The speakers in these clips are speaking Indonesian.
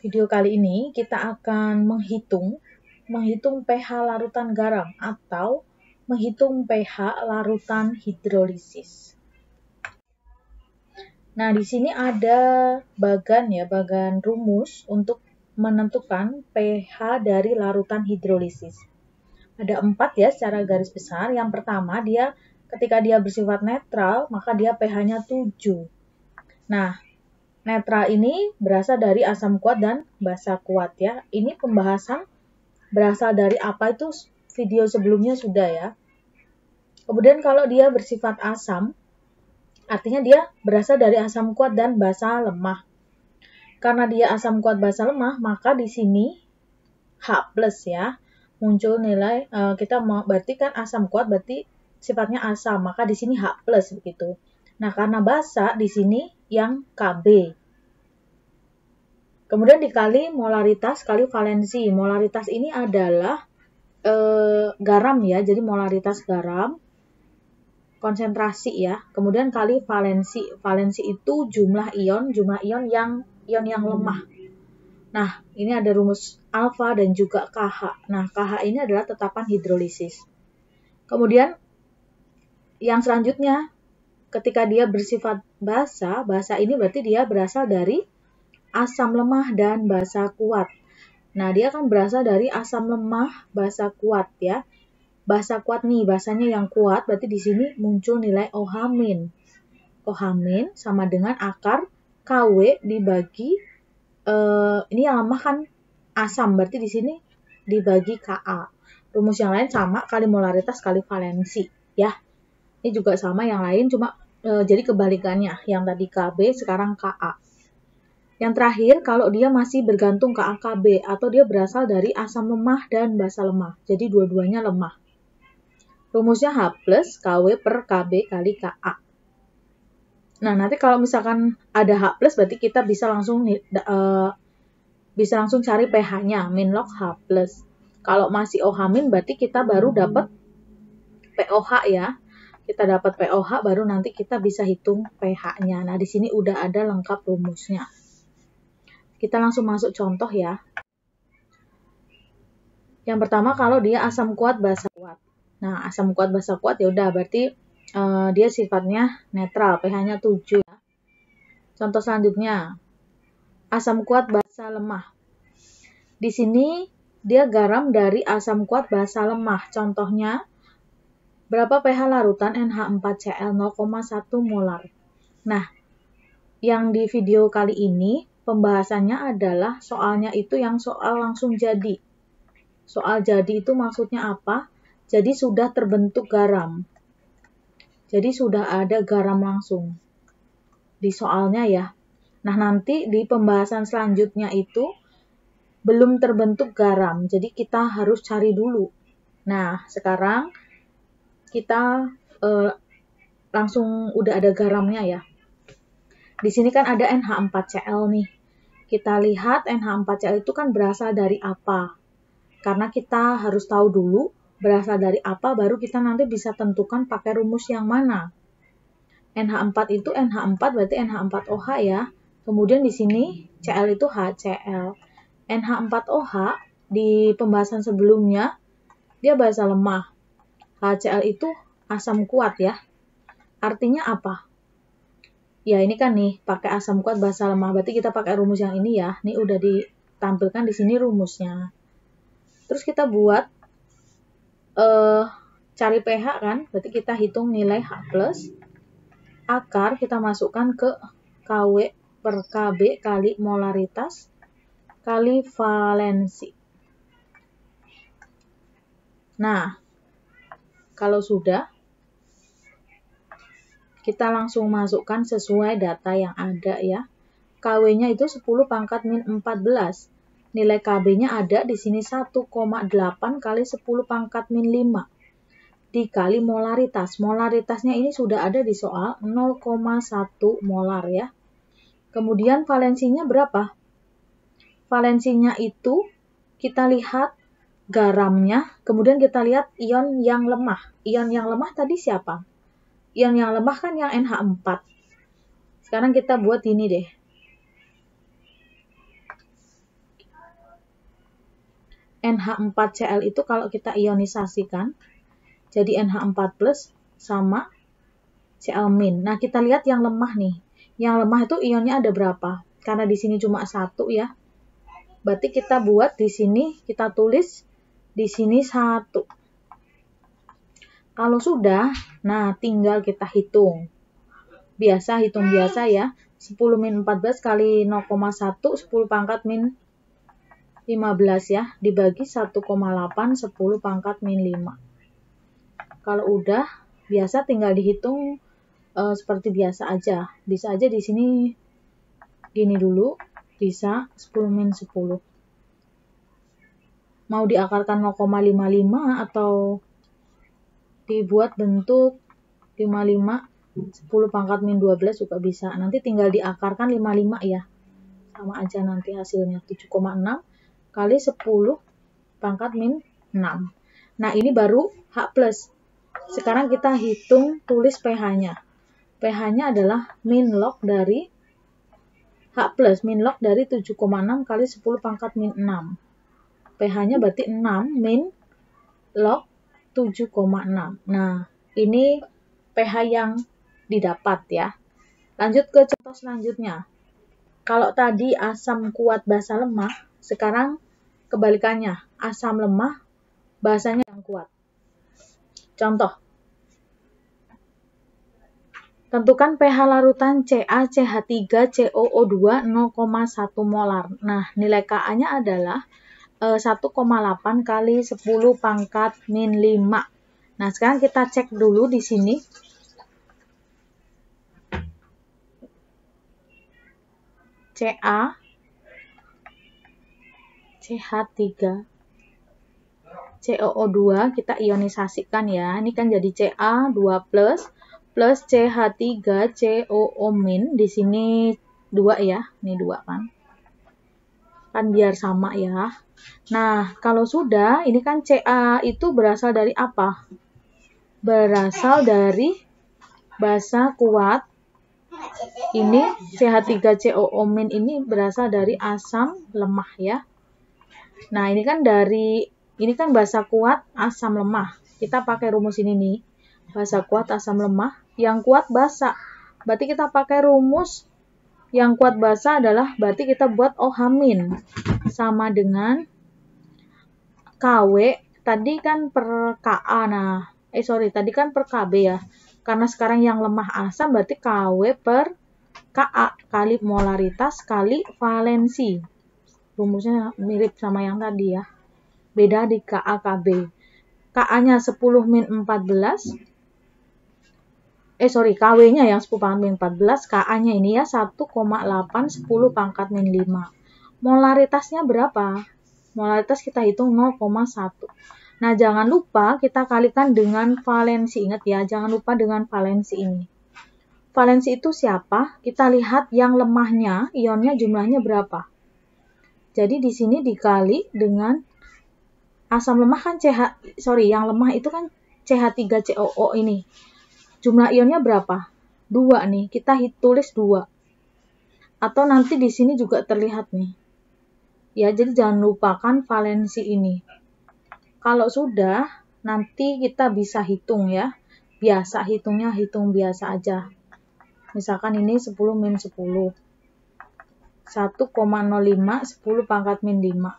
Video kali ini kita akan menghitung pH larutan garam atau menghitung pH larutan hidrolisis. Nah, di sini ada bagan rumus untuk menentukan pH dari larutan hidrolisis. Ada 4 ya secara garis besar. Yang pertama, ketika dia bersifat netral, maka dia pH-nya 7. Nah, netral ini berasal dari asam kuat dan basa kuat ya. Ini pembahasan berasal dari apa itu video sebelumnya sudah ya. Kemudian kalau dia bersifat asam, artinya dia berasal dari asam kuat dan basa lemah. Karena dia asam kuat basa lemah, maka di sini H+ ya. Muncul nilai kita mau berarti kan asam kuat berarti sifatnya asam, maka di sini H+ begitu. Nah, karena basa di sini yang Kb. Kemudian dikali molaritas kali valensi. Molaritas ini adalah garam ya, jadi molaritas garam, konsentrasi ya. Kemudian kali valensi. Valensi itu jumlah ion yang lemah. Nah, ini ada rumus alfa dan juga KH. Nah, KH ini adalah tetapan hidrolisis. Kemudian yang selanjutnya, ketika dia bersifat basa ini berarti dia berasal dari asam lemah dan basa kuat. Nah, dia akan berasal dari asam lemah, basa kuat ya. Basa kuat nih, basanya yang kuat, berarti di sini muncul nilai OH-. OH- sama dengan akar KW dibagi, ini yang lemah kan asam, berarti di sini dibagi Ka. Rumus yang lain sama, kali molaritas kali valensi ya. Ini juga sama yang lain, cuma jadi kebalikannya. Yang tadi Kb, sekarang Ka. Yang terakhir, kalau dia masih bergantung ke AKB atau dia berasal dari asam lemah dan basa lemah. Jadi dua-duanya lemah. Rumusnya H+ KW per Kb kali Ka. Nah, nanti kalau misalkan ada H+, berarti kita bisa langsung cari pH-nya, min log H+. Kalau masih OH- berarti kita baru dapat POH ya. Kita dapat POH, baru nanti kita bisa hitung pH-nya. Nah, di sini udah ada lengkap rumusnya. Kita langsung masuk contoh ya. Yang pertama, kalau dia asam kuat basa kuat. Nah, asam kuat basa kuat ya udah berarti dia sifatnya netral, pH-nya 7 ya. Contoh selanjutnya, asam kuat basa lemah. Di sini dia garam dari asam kuat basa lemah. Contohnya, berapa pH larutan NH4Cl 0,1 molar. Nah, yang di video kali ini pembahasannya adalah soalnya itu yang soal langsung jadi. Soal jadi itu maksudnya apa? Jadi sudah terbentuk garam. Jadi sudah ada garam langsung di soalnya ya. Nah, nanti di pembahasan selanjutnya itu belum terbentuk garam. Jadi kita harus cari dulu. Nah, sekarang kita langsung udah ada garamnya ya. Di sini kan ada NH4Cl nih. Kita lihat NH4Cl itu kan berasal dari apa? Karena kita harus tahu dulu berasal dari apa, baru kita nanti bisa tentukan pakai rumus yang mana. NH4 itu NH4 berarti NH4OH ya. Kemudian di sini Cl itu HCl. NH4OH di pembahasan sebelumnya dia basa lemah. HCl itu asam kuat ya. Artinya apa? Ya ini kan nih pakai asam kuat basa lemah, berarti kita pakai rumus yang ini ya. Ini udah ditampilkan di sini rumusnya. Terus kita buat cari pH kan, berarti kita hitung nilai H+, akar kita masukkan ke KW per Kb kali molaritas kali valensi. Nah, kalau sudah, kita langsung masukkan sesuai data yang ada ya. KW-nya itu 10 pangkat min 14. Nilai KB-nya ada di sini 1,8 kali 10 pangkat min 5. Dikali molaritas. Molaritasnya ini sudah ada di soal 0,1 molar ya. Kemudian valensinya berapa? Valensinya itu kita lihat garamnya, kemudian kita lihat ion yang lemah. Ion yang lemah tadi siapa? Ion yang lemah kan yang NH4. Sekarang kita buat ini deh. NH4Cl itu kalau kita ionisasikan jadi NH4+ sama Cl-. Nah, kita lihat yang lemah nih. Yang lemah itu ionnya ada berapa? Karena di sini cuma 1 ya. Berarti kita buat di sini, kita tulis di sini 1. Kalau sudah, nah tinggal kita hitung. Hitung biasa ya. 10 min 14 kali 0,1, 10 pangkat min 15 ya. Dibagi 1,8, 10 pangkat min 5. Kalau udah, biasa tinggal dihitung seperti biasa aja. Bisa aja di sini gini dulu, bisa 10 min 10. Mau diakarkan 0,55 atau dibuat bentuk 55, 10 pangkat min 12 juga bisa. Nanti tinggal diakarkan 55 ya. Sama aja nanti hasilnya 7,6 kali 10 pangkat min 6. Nah, ini baru H+. Sekarang kita hitung tulis pH-nya. pH-nya adalah min log dari H+, min log dari 7,6 kali 10 pangkat min 6. pH-nya berarti 6 min log 7,6. Nah, ini pH yang didapat ya. Lanjut ke contoh selanjutnya. Kalau tadi asam kuat basa lemah, sekarang kebalikannya. Asam lemah, basanya yang kuat. Contoh. Tentukan pH larutan CaCH3COO2 0,1 molar. Nah, nilai Ka-nya adalah 1,8 kali 10 pangkat min 5. Nah, sekarang kita cek dulu di sini. CaCH3 COO2 kita ionisasikan ya. Ini kan jadi Ca2+ plus CH3COO min. Di sini 2 ya. Ini 2 kan. Kan biar sama ya. Nah, kalau sudah, ini kan Ca itu berasal dari apa? Berasal dari basa kuat. Ini CH3COO min ini berasal dari asam lemah ya. Nah, ini kan basa kuat asam lemah. Kita pakai rumus ini nih. Basa kuat asam lemah, yang kuat basa. Berarti kita pakai rumus yang kuat basa adalah berarti kita buat OH- sama dengan KW tadi kan per Ka. Nah, tadi kan per Kb ya. Karena sekarang yang lemah asam berarti KW per Ka kali molaritas kali valensi. Rumusnya mirip sama yang tadi ya. Beda di Ka Kb. Ka-nya 10 min 14. KW-nya yang 10 pangkat min 14. Ka-nya ini ya 1,8 10 pangkat min 5. Molaritasnya berapa? Molaritas kita hitung 0,1. Nah, jangan lupa kita kalikan dengan valensi. Ingat ya, jangan lupa dengan valensi ini. Valensi itu siapa? Kita lihat yang lemahnya, ionnya jumlahnya berapa. Jadi di sini dikali dengan asam lemah kan yang lemah itu kan CH3COO ini. Jumlah ionnya berapa? 2 nih, kita tulis 2. Atau nanti di sini juga terlihat nih. Ya, jadi jangan lupakan valensi ini. Kalau sudah, nanti kita bisa hitung ya. Biasa hitungnya hitung biasa aja. Misalkan ini 10 min 10. 1,05 10 pangkat min 5.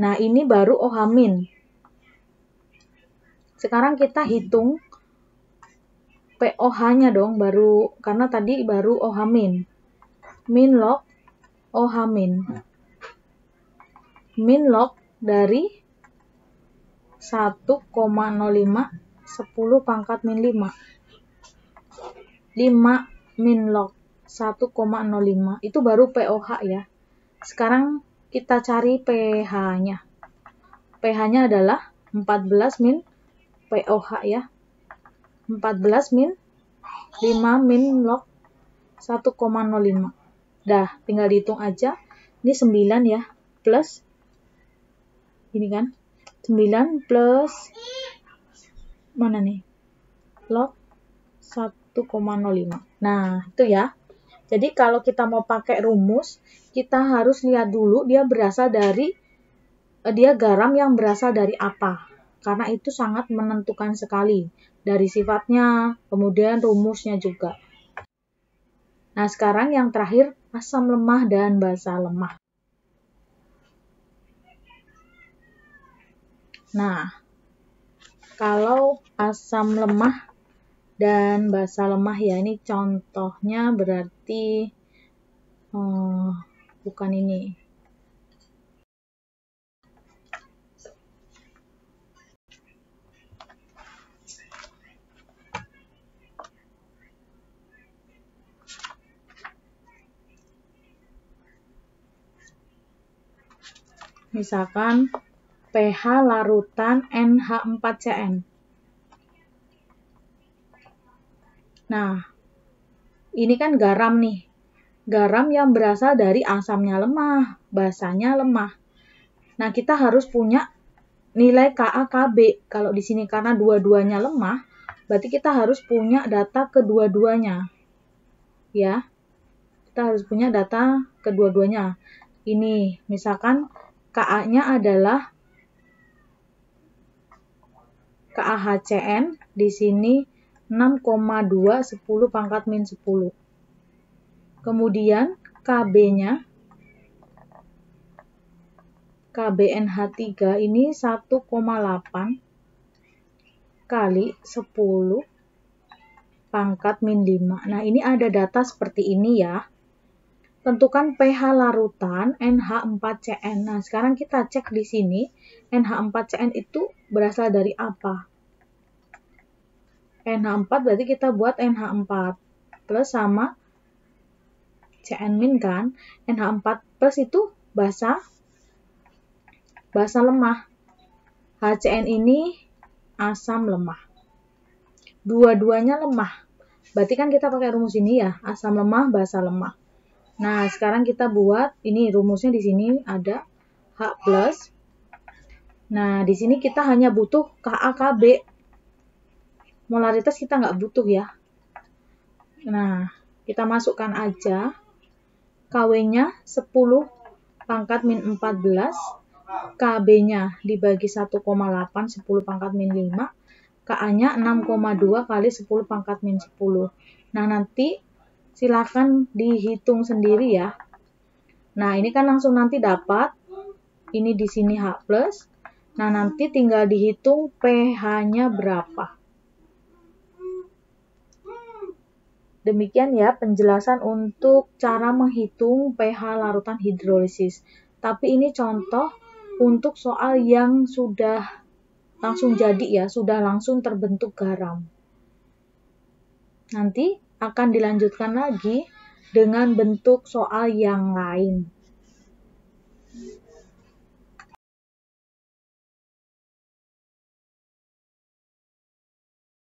Nah, ini baru OH-. Sekarang kita hitung POH-nya dong, karena tadi baru OH-. Min log OH-. Min log dari 1,05 10 pangkat min 5. 5 min log 1,05 itu baru POH ya. Sekarang kita cari pH-nya. pH-nya adalah 14 min POH ya. 14 min 5 min log 1,05. Dah, tinggal dihitung aja. Ini 9 ya, plus ini kan 9 plus mana nih? Log 1,05. Nah, itu ya. Jadi kalau kita mau pakai rumus, kita harus lihat dulu dia berasal dari dia garam yang berasal dari apa. Karena itu sangat menentukan sekali dari sifatnya, kemudian rumusnya juga. Nah, sekarang yang terakhir, asam lemah dan basa lemah. Nah, kalau asam lemah dan basa lemah ya, ini contohnya berarti bukan ini. Misalkan pH larutan NH4CN. Nah, ini kan garam nih. Garam yang berasal dari asamnya lemah, basanya lemah. Nah, kita harus punya nilai KA/KB. Kalau di sini karena dua-duanya lemah, berarti kita harus punya data kedua-duanya. Ya, kita harus punya data kedua-duanya. Ini, misalkan KA-nya adalah KaHCN, di sini 6,2 10 pangkat min 10. Kemudian KB-nya, KBNH3 ini 1,8 kali 10 pangkat min 5. Nah, ini ada data seperti ini ya. Tentukan pH larutan NH4CN. Nah, sekarang kita cek di sini NH4CN itu berasal dari apa? NH4 berarti kita buat NH4 plus sama CN- kan. NH4 plus itu basa lemah. HCN ini asam lemah. Dua-duanya lemah. Berarti kan kita pakai rumus ini ya, asam lemah, basa lemah. Nah, sekarang kita buat, ini rumusnya di sini ada H+. Nah, di sini kita hanya butuh KA/KB. Molaritas kita nggak butuh ya. Nah, kita masukkan aja. KW-nya 10 pangkat min 14. KB-nya dibagi 1,8, 10 pangkat min 5. KA-nya 6,2 kali 10 pangkat min 10. Nah, nanti silakan dihitung sendiri ya. Nah, ini kan langsung nanti dapat. Ini di sini H+. Nah, nanti tinggal dihitung pH-nya berapa. Demikian ya penjelasan untuk cara menghitung pH larutan hidrolisis. Tapi ini contoh untuk soal yang sudah langsung jadi ya, sudah langsung terbentuk garam. Nanti akan dilanjutkan lagi dengan bentuk soal yang lain.